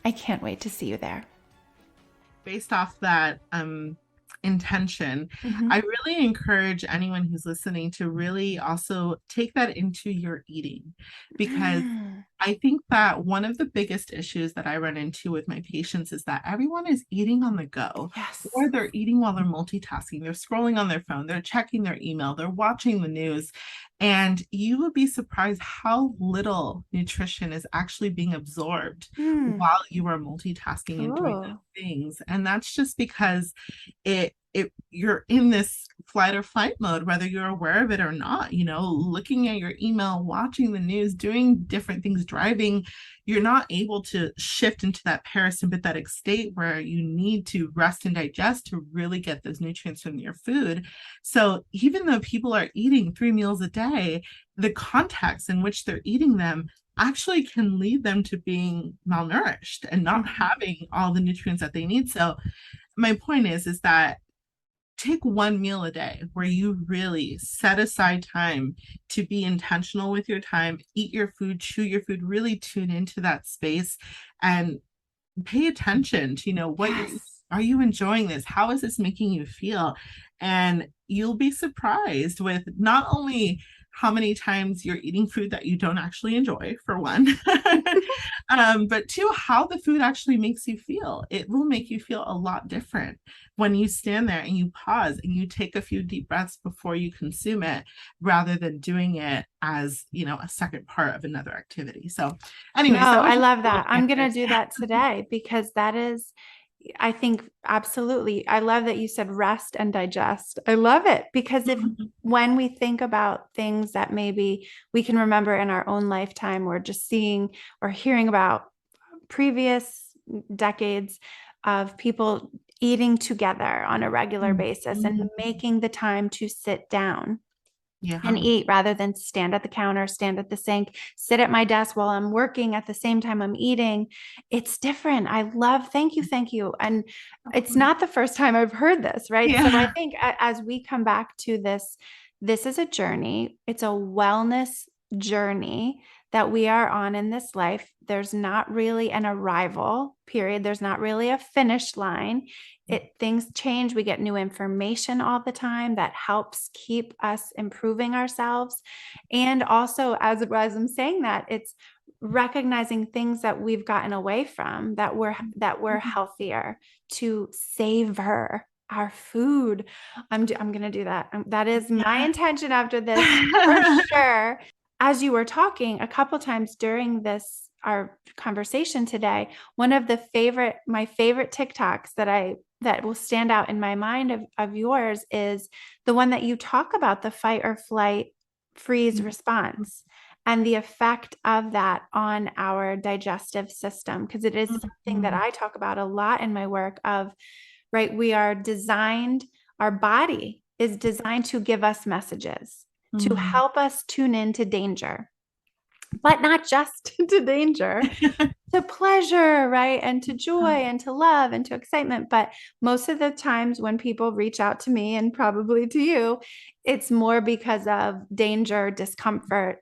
I can't wait to see you there. Based off that intention, Mm-hmm. I really encourage anyone who's listening to really also take that into your eating, because I think that one of the biggest issues that I run into with my patients is that everyone is eating on the go, Yes. or they're eating while they're multitasking, they're scrolling on their phone, they're checking their email, they're watching the news, and you would be surprised how little nutrition is actually being absorbed Mm. while you are multitasking and doing Oh. those things. And that's just because you're in this flight or flight mode, whether you're aware of it or not, looking at your email, watching the news, doing different things, driving. You're not able to shift into that parasympathetic state where you need to rest and digest to really get those nutrients from your food. So even though people are eating 3 meals a day, the context in which they're eating them actually can lead them to being malnourished and not Mhm. having all the nutrients that they need. So my point is that take 1 meal a day where you really set aside time to be intentional with your time, eat your food, chew your food, really tune into that space and pay attention to, what you're, Yes. are you enjoying this? How is this making you feel? And you'll be surprised with not only how many times you're eating food that you don't actually enjoy, for one, but two, how the food actually makes you feel. It will make you feel a lot different when you stand there and you pause and you take a few deep breaths before you consume it, rather than doing it as, a second part of another activity. So, No, anyways, that was I just love a little that. I'm going to tangent. do that today because that is, I think, absolutely. I love that you said rest and digest. I love it because when we think about things that maybe we can remember in our own lifetime or just seeing or hearing about previous decades of people eating together on a regular basis and Mhm. making the time to sit down and Yeah. eat rather than stand at the counter, stand at the sink, sit at my desk while I'm working at the same time I'm eating. It's different. I love, thank you, thank you. And Of it's course. not the first time I've heard this, right? So I Yeah. think as we come back to this, this is a journey, it's a wellness journey that we are on in this life. There's not really an arrival period, there's not really a finish line. Things change, we get new information all the time that helps keep us improving ourselves. And also, as I'm saying that, it's recognizing things that we've gotten away from that we're healthier, to savor our food. I'm going to do that. That is my Yeah. intention after this, for sure. As you were talking a couple times during this our conversation today, one of my favorite TikToks that will stand out in my mind of yours is the one that you talk about the fight or flight freeze response and the effect of that on our digestive system. Because it is something that Mhm. I talk about a lot in my work of, right, we are designed, our body is designed to give us messages, to Mhm. help us tune into danger, but not just to danger, to pleasure, right? And to joy and to love and to excitement. But most of the times when people reach out to me and probably to you, it's more because of danger, discomfort,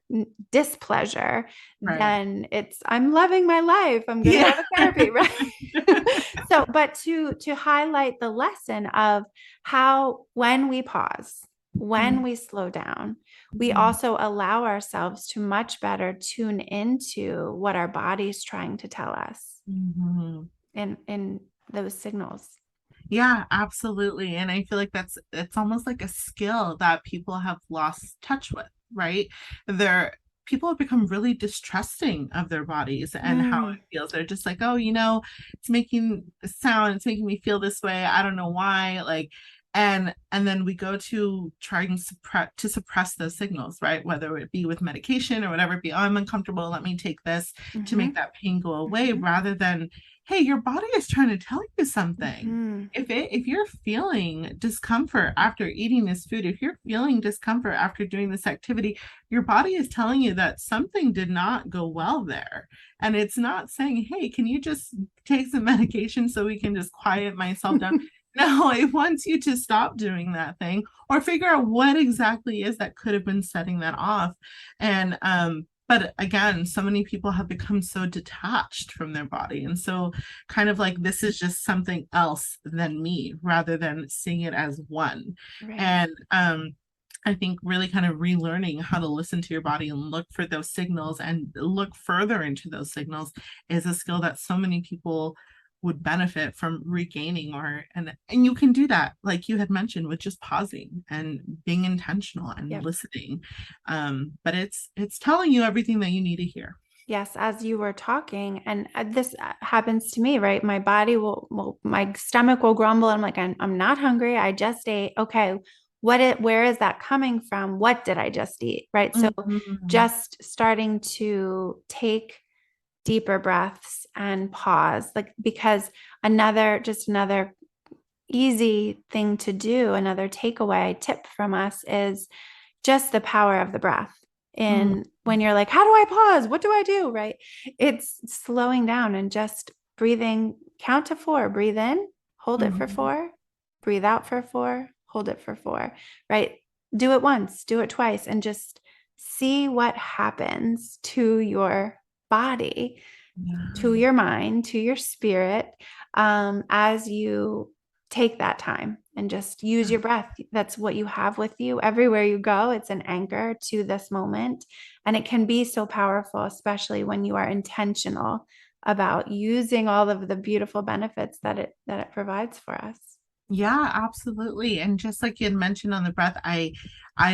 displeasure Right. than it's I'm loving my life. I'm going to Yeah. go to therapy, right? So, but to highlight the lesson of how when we pause, when we slow down, we Mhm. also allow ourselves to much better tune into what our body's trying to tell us Mhm. in those signals. Yeah, absolutely. And I feel like it's almost like a skill that people have lost touch with, right? They're People have become really distrusting of their bodies and how Mm, it feels. They're just like, oh, it's making a sound, it's making me feel this way. I don't know why. Like, and then we go to trying to suppress those signals, right? Whether it be with medication or whatever it be, oh, I'm uncomfortable, let me take this to make mm-hmm, that pain go away, mm-hmm, rather than, hey, your body is trying to tell you something. mm-hmm. If you're feeling discomfort after eating this food, if you're feeling discomfort after doing this activity, your body is telling you that something did not go well there. And it's not saying, hey, can you just take some medication so we can just quiet myself down? No, it wants you to stop doing that thing or figure out what exactly is that could have been setting that off. And but again, so many people have become so detached from their body and so kind of like this is just something else than me, rather than seeing it as one. Right. And I think really kind of relearning how to listen to your body and look for those signals and look further into those signals is a skill that so many people would benefit from regaining. And you can do that, like you had mentioned, with just pausing and being intentional and Yep. listening. But it's telling you everything that you need to hear. Yes, as you were talking, and this happens to me, right? My body my stomach will grumble. I'm like, I'm not hungry. I just ate. Okay, where is that coming from? What did I just eat? Right. So Mhm. just starting to take deeper breaths and pause, like, because another easy thing to do, another takeaway tip from us is just the power of the breath. Mhm. And when you're like, how do I pause? What do I do? Right. It's slowing down and just breathing, count to 4, breathe in, hold it for Mhm. 4, breathe out for 4, hold it for 4, right? Do it once, do it twice, and just see what happens to your body to your mind, to your spirit, as you take that time and just use your breath. That's what you have with you everywhere you go. It's an anchor to this moment. And it can be so powerful, especially when you are intentional about using all of the beautiful benefits that it provides for us. Yeah, absolutely. And just like you had mentioned on the breath, I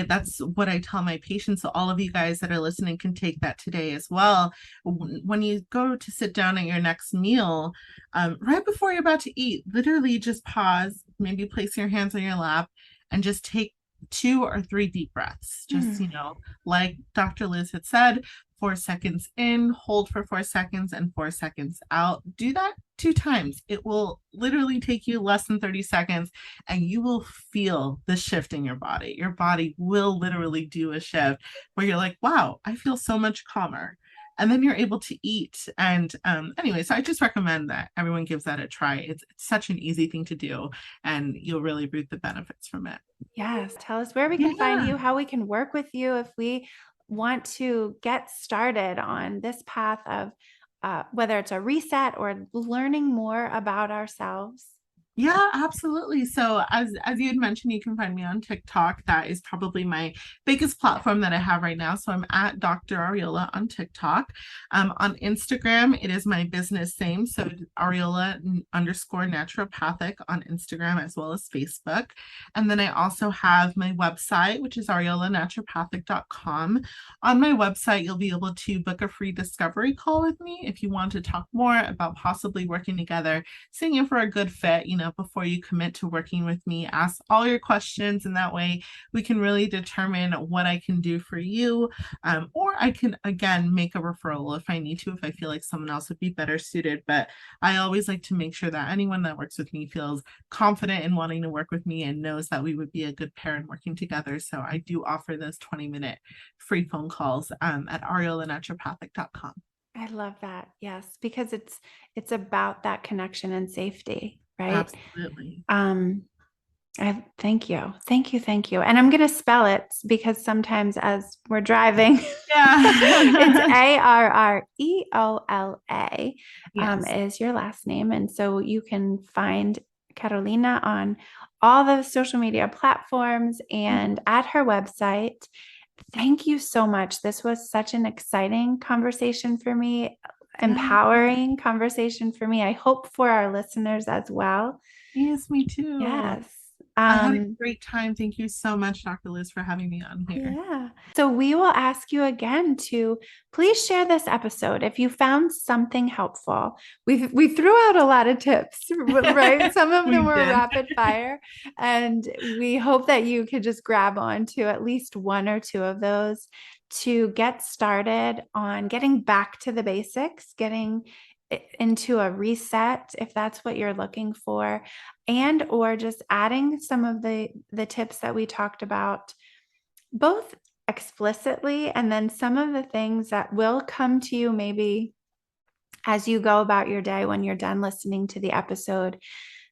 that's what I tell my patients. So all of you guys that are listening can take that today as well. When you go to sit down at your next meal, right before you're about to eat, literally just pause, maybe place your hands on your lap and just take 2 or 3 deep breaths. Just, like Dr. Liz had said, 4 seconds in, hold for 4 seconds, and 4 seconds out. Do that 2 times. It will literally take you less than 30 seconds, and you will feel the shift in your body. Your body will literally do a shift where you're like, wow, I feel so much calmer. And then you're able to eat. And anyway, so I just recommend that everyone gives that a try. It's such an easy thing to do, and you'll really reap the benefits from it. Yes. Tell us where we can find you, how we can work with you if we want to get started on this path of whether it's a reset or learning more about ourselves. Yeah, absolutely. So as you had mentioned, you can find me on TikTok. That is probably my biggest platform that I have right now. So I'm at Dr. Arreola on TikTok. On Instagram, it is my business name. So Arreola _ naturopathic on Instagram as well as Facebook. And then I also have my website, which is areolanaturopathic.com. On my website, you'll be able to book a free discovery call with me if you want to talk more about possibly working together, seeing if we're a good fit, before you commit to working with me. Ask all your questions, and that way we can really determine what I can do for you. Or I can, again, make a referral if I need to, if I feel like someone else would be better suited. But I always like to make sure that anyone that works with me feels confident in wanting to work with me and knows that we would be a good pair in working together. So I do offer those 20-minute free phone calls at areolanaturopathic.com. I love that. Yes, because it's about that connection and safety. Right? Absolutely. Thank you. And I'm going to spell it because sometimes as we're driving, it's Arreola, is your last name. And so you can find Carolina on all the social media platforms and at her website. Thank you so much. This was such an exciting conversation for me. Empowering conversation for me. I hope for our listeners as well. Yes, me too. Yes. I had a great time. Thank you so much, Dr. Liz, for having me on here. Yeah. So we will ask you again to please share this episode if you found something helpful. We threw out a lot of tips, right? Some of them were rapid fire, and we hope that you could just grab onto at least 1 or 2 of those to get started on getting back to the basics, getting into a reset if that's what you're looking for, and or just adding some of the tips that we talked about, both explicitly and then some of the things that will come to you maybe as you go about your day when you're done listening to the episode,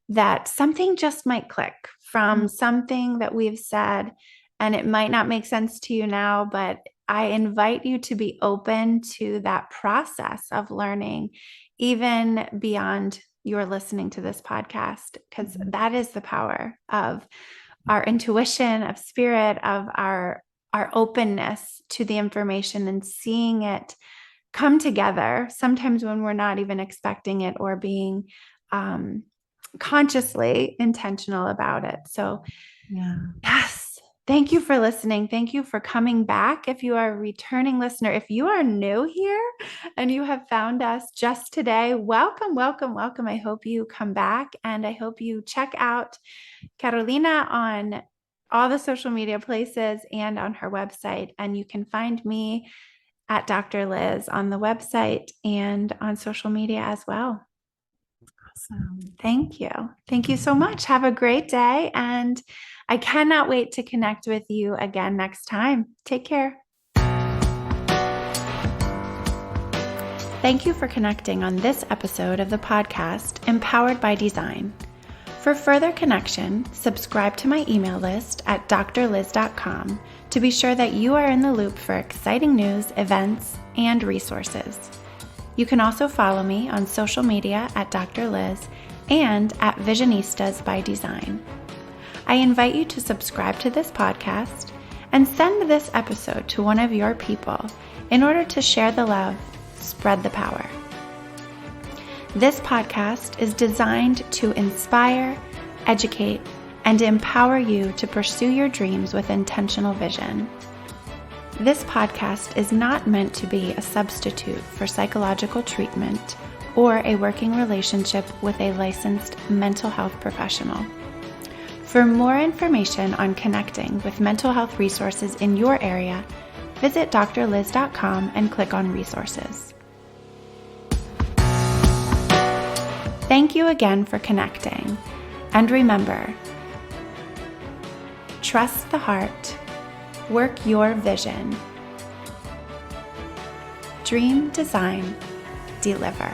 that something just might click from something that we've said, and it might not make sense to you now, but I invite you to be open to that process of learning, even beyond your listening to this podcast, because that is the power of our intuition, of spirit, of our openness to the information and seeing it come together, sometimes when we're not even expecting it or being consciously intentional about it. So, yes. Thank you for listening. Thank you for coming back. If you are a returning listener, if you are new here and you have found us just today, welcome, welcome, welcome. I hope you come back, and I hope you check out Carolina on all the social media places and on her website. And you can find me at Dr. Liz on the website and on social media as well. Awesome. Thank you. Thank you so much. Have a great day. And I cannot wait to connect with you again next time. Take care. Thank you for connecting on this episode of the podcast, Empowered by Design. For further connection, subscribe to my email list at drliz.com to be sure that you are in the loop for exciting news, events, and resources. You can also follow me on social media at Dr. Liz and at Visionistas by Design. I invite you to subscribe to this podcast and send this episode to one of your people in order to share the love, spread the power. This podcast is designed to inspire, educate, and empower you to pursue your dreams with intentional vision. This podcast is not meant to be a substitute for psychological treatment or a working relationship with a licensed mental health professional. For more information on connecting with mental health resources in your area, visit drliz.com and click on resources. Thank you again for connecting, and remember, trust the heart, work your vision, dream, design, deliver.